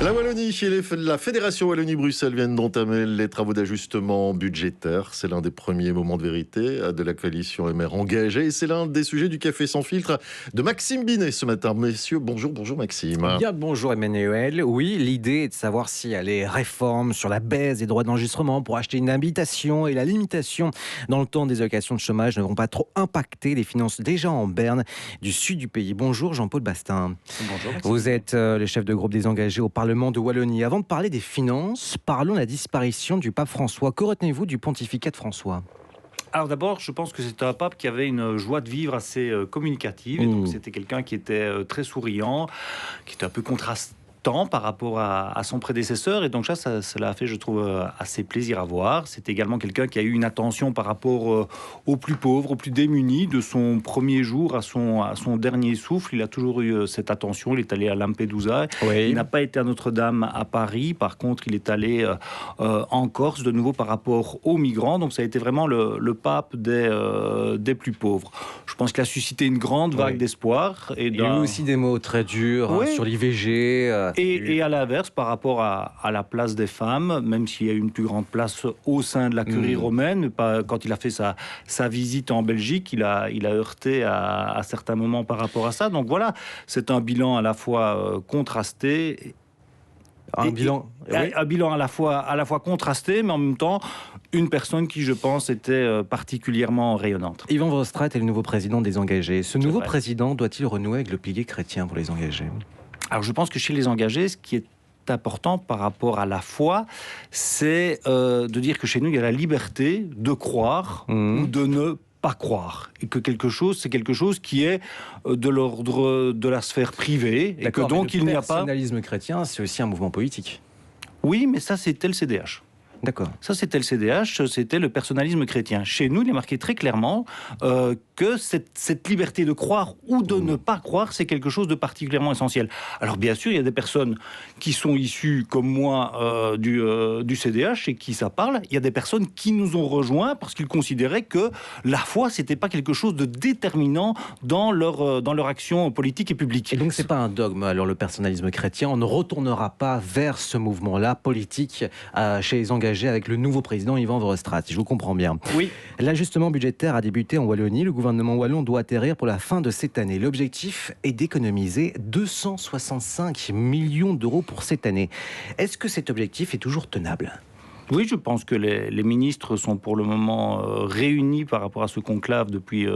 La Wallonie et la Fédération Wallonie-Bruxelles viennent d'entamer les travaux d'ajustement budgétaire. C'est l'un des premiers moments de vérité de la coalition MR engagée. Et c'est l'un des sujets du Café sans filtre de Maxime Binet ce matin. Messieurs, bonjour Maxime. Bien, bonjour Emmanuel. Oui, l'idée est de savoir si les réformes sur la baisse des droits d'enregistrement pour acheter une habitation et la limitation dans le temps des allocations de chômage ne vont pas trop impacter les finances déjà en berne du sud du pays. Bonjour Jean-Paul Bastin. Bonjour Maxime. Vous êtes le chef de groupe des engagés au Parlement de Wallonie. Avant de parler des finances, parlons de la disparition du pape François. Que retenez-vous du pontificat de François ? Alors d'abord, je pense que c'était un pape qui avait une joie de vivre assez communicative. Et donc c'était quelqu'un qui était très souriant, qui était un peu contrastant par rapport à son prédécesseur. Et donc cela a fait, je trouve, assez plaisir à voir. C'est également quelqu'un qui a eu une attention par rapport aux plus pauvres, aux plus démunis, de son premier jour à son dernier souffle. Il a toujours eu cette attention. Il est allé à Lampedusa. Oui. Il n'a pas été à Notre-Dame à Paris. Par contre, il est allé en Corse, de nouveau par rapport aux migrants. Donc ça a été vraiment le pape des plus pauvres. Je pense qu'il a suscité une grande vague d'espoir. Il y a eu aussi des mots très durs sur l'IVG. Et à l'inverse, par rapport à la place des femmes, même s'il y a eu une plus grande place au sein de la curie romaine, quand il a fait sa visite en Belgique, il a heurté à certains moments par rapport à ça. Donc voilà, c'est un bilan à la fois contrasté. Un bilan à la fois contrasté, mais en même temps, une personne qui, je pense, était particulièrement rayonnante. Yvan Verstraet est le nouveau président des engagés. Ce nouveau président doit-il renouer avec le pilier chrétien pour les engagés ? Alors je pense que chez les engagés, ce qui est important par rapport à la foi, c'est de dire que chez nous, il y a la liberté de croire ou de ne pas croire. Et que c'est quelque chose qui est de l'ordre de la sphère privée. Et que donc il n'y a pas... Le personnalisme chrétien, c'est aussi un mouvement politique. Oui, mais ça, c'était le CDH. D'accord. Ça, c'était le CDH, c'était le personnalisme chrétien. Chez nous, il est marqué très clairement que cette liberté de croire ou de ne pas croire, c'est quelque chose de particulièrement essentiel. Alors, bien sûr, il y a des personnes qui sont issues, comme moi, du CDH et qui ça parle. Il y a des personnes qui nous ont rejoints parce qu'ils considéraient que la foi, c'était pas quelque chose de déterminant dans leur action politique et publique. Et donc, c'est pas un dogme, alors, le personnalisme chrétien. On ne retournera pas vers ce mouvement-là politique chez les engagés avec le nouveau président Yvan Verstraet, si je vous comprends bien. Oui. L'ajustement budgétaire a débuté en Wallonie. Le gouvernement wallon doit atterrir pour la fin de cette année. L'objectif est d'économiser 265 millions d'euros pour cette année. Est-ce que cet objectif est toujours tenable ? Oui, je pense que les ministres sont pour le moment réunis par rapport à ce conclave depuis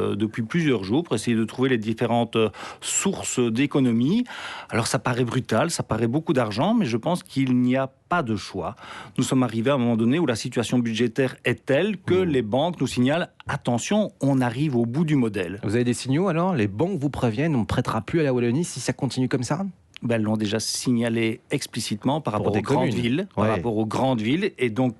plusieurs jours pour essayer de trouver les différentes sources d'économie. Alors ça paraît brutal, ça paraît beaucoup d'argent, mais je pense qu'il n'y a pas de choix. Nous sommes arrivés à un moment donné où la situation budgétaire est telle que les banques nous signalent « Attention, on arrive au bout du modèle ». Vous avez des signaux alors ? Les banques vous préviennent, on ne prêtera plus à la Wallonie si ça continue comme ça ? Elles l'ont déjà signalé explicitement par rapport aux grandes villes, et donc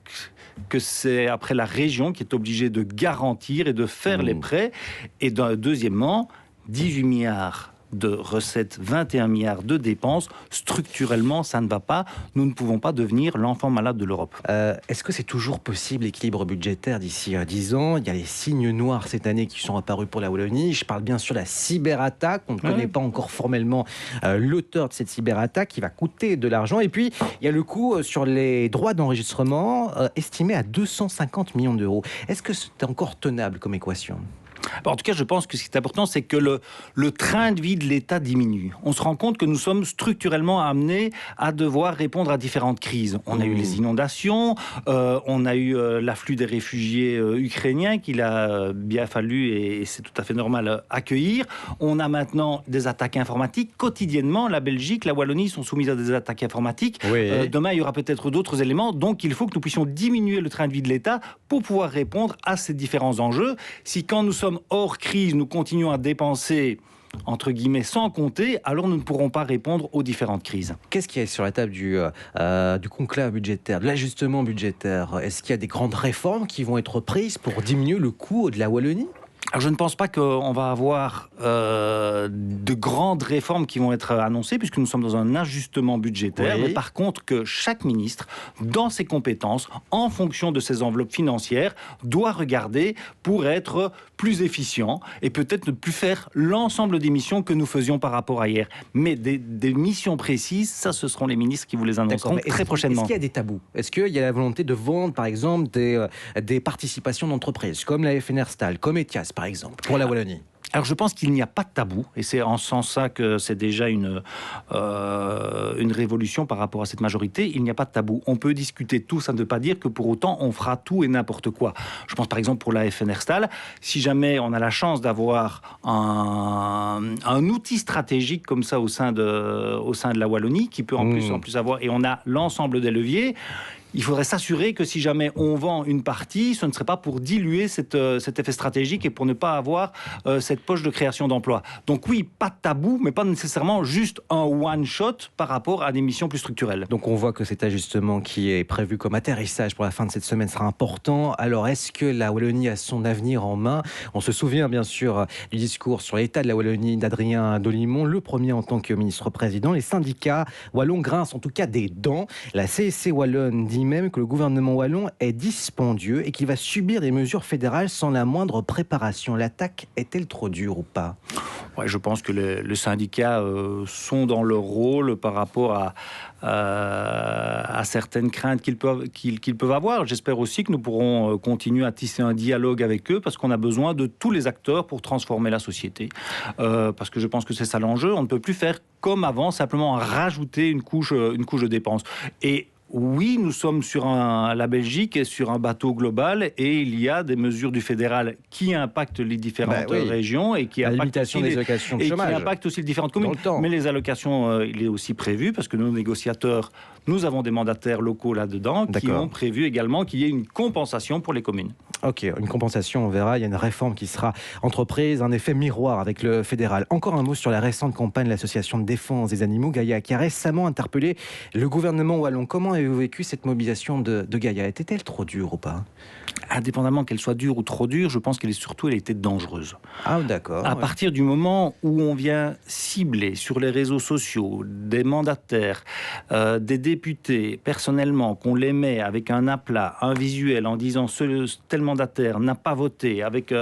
que c'est après la région qui est obligée de garantir et de faire les prêts. Et deuxièmement, 18 milliards de recettes, 21 milliards de dépenses. Structurellement, ça ne va pas. Nous ne pouvons pas devenir l'enfant malade de l'Europe. Est-ce que c'est toujours possible, l'équilibre budgétaire d'ici 10 ans ? Il y a les signes noirs cette année qui sont apparus pour la Wallonie. Je parle bien sûr de la cyberattaque. On ne connaît pas encore formellement l'auteur de cette cyberattaque qui va coûter de l'argent. Et puis, il y a le coût sur les droits d'enregistrement estimé à 250 millions d'euros. Est-ce que c'est encore tenable comme équation ? En tout cas, je pense que ce qui est important, c'est que le train de vie de l'État diminue. On se rend compte que nous sommes structurellement amenés à devoir répondre à différentes crises. On a eu les inondations, on a eu l'afflux des réfugiés ukrainiens qu'il a bien fallu, et c'est tout à fait normal, accueillir. On a maintenant des attaques informatiques. Quotidiennement, la Belgique, la Wallonie sont soumises à des attaques informatiques. Demain, il y aura peut-être d'autres éléments. Donc, il faut que nous puissions diminuer le train de vie de l'État pour pouvoir répondre à ces différents enjeux. Si quand nous sommes hors crise, nous continuons à dépenser, entre guillemets, sans compter, alors nous ne pourrons pas répondre aux différentes crises. Qu'est-ce qu'il y a sur la table du conclave budgétaire, de l'ajustement budgétaire ? Est-ce qu'il y a des grandes réformes qui vont être prises pour diminuer le coût de la Wallonie ? Alors je ne pense pas qu'on va avoir de grandes réformes qui vont être annoncées, puisque nous sommes dans un ajustement budgétaire. Mais par contre, que chaque ministre, dans ses compétences, en fonction de ses enveloppes financières, doit regarder pour être plus efficient et peut-être ne plus faire l'ensemble des missions que nous faisions par rapport à hier. Mais des missions précises, ça, ce seront les ministres qui vous les annonceront très prochainement. Est-ce qu'il y a des tabous? Est-ce qu'il y a la volonté de vendre, par exemple, des participations d'entreprises, comme la FNR Stahl, comme Ethias, par exemple, pour la Wallonie? Alors je pense qu'il n'y a pas de tabou, et c'est en ce sens-là que c'est déjà une révolution par rapport à cette majorité. Il n'y a pas de tabou. On peut discuter tout, ça ne veut pas dire que pour autant on fera tout et n'importe quoi. Je pense par exemple pour la FNR Stahl, si jamais on a la chance d'avoir un outil stratégique comme ça au sein de la Wallonie, qui peut en plus avoir, et on a l'ensemble des leviers. Il faudrait s'assurer que si jamais on vend une partie, ce ne serait pas pour diluer cet effet stratégique et pour ne pas avoir cette poche de création d'emplois. Donc oui, pas de tabou, mais pas nécessairement juste un one-shot par rapport à des missions plus structurelles. Donc on voit que cet ajustement qui est prévu comme atterrissage pour la fin de cette semaine sera important. Alors est-ce que la Wallonie a son avenir en main? On se souvient bien sûr du discours sur l'état de la Wallonie d'Adrien Dolimon, le premier en tant que ministre-président. Les syndicats wallons grincent en tout cas des dents. La CSC wallonne dit même que le gouvernement wallon est dispendieux et qu'il va subir des mesures fédérales sans la moindre préparation. L'attaque est-elle trop dure ou pas? Ouais, je pense que les syndicats sont dans leur rôle par rapport à certaines craintes qu'ils peuvent avoir. J'espère aussi que nous pourrons continuer à tisser un dialogue avec eux parce qu'on a besoin de tous les acteurs pour transformer la société. Parce que je pense que c'est ça l'enjeu. On ne peut plus faire comme avant, simplement rajouter une couche de dépenses. Et oui, nous sommes la Belgique est sur un bateau global et il y a des mesures du fédéral qui impactent les différentes régions et qui impactent aussi les différentes communes. Mais les allocations, il est aussi prévu parce que nos négociateurs, nous avons des mandataires locaux là-dedans qui ont prévu également qu'il y ait une compensation pour les communes. Ok, une compensation, on verra. Il y a une réforme qui sera entreprise, un effet miroir avec le fédéral. Encore un mot sur la récente campagne de l'association de défense des animaux, Gaïa, qui a récemment interpellé le gouvernement wallon. Comment avez-vous vécu cette mobilisation de Gaïa? Était-elle trop dure ou pas? Indépendamment qu'elle soit dure ou trop dure, je pense qu'elle était dangereuse. Ah d'accord. À partir du moment où on vient cibler sur les réseaux sociaux des mandataires, des députés, personnellement, qu'on les met avec un aplat, un visuel en disant tel mandataire n'a pas voté, avec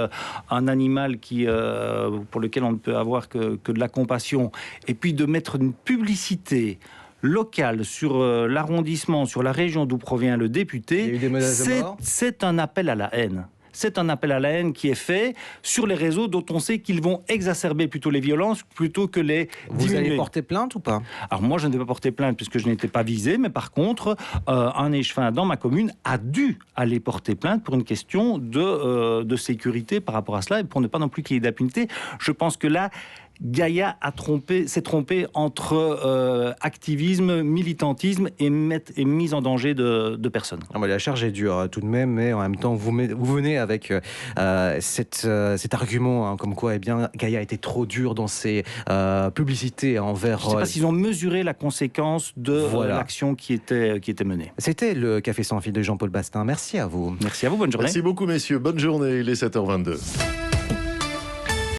un animal pour lequel on ne peut avoir que de la compassion, et puis de mettre une publicité locale sur l'arrondissement, sur la région d'où provient le député, c'est un appel à la haine. C'est un appel à la haine qui est fait sur les réseaux dont on sait qu'ils vont exacerber plutôt les violences plutôt que les diminuer. Vous allez porter plainte ou pas? Alors moi, je ne vais pas porter plainte puisque je n'étais pas visé, mais par contre, un échevin dans ma commune a dû aller porter plainte pour une question de sécurité par rapport à cela et pour ne pas non plus qu'il y ait d'impunité. Je pense que là, Gaïa s'est trompé entre activisme, militantisme et mise en danger de personnes. Ah, la charge est dure tout de même, mais en même temps, vous venez avec cet argument comme quoi Gaïa était trop dur dans ses publicités envers... Je ne sais pas s'ils ont mesuré la conséquence de l'action qui était menée. C'était le Café sans fil de Jean-Paul Bastin. Merci à vous. Merci à vous, bonne journée. Merci beaucoup messieurs, bonne journée, il est 7h22.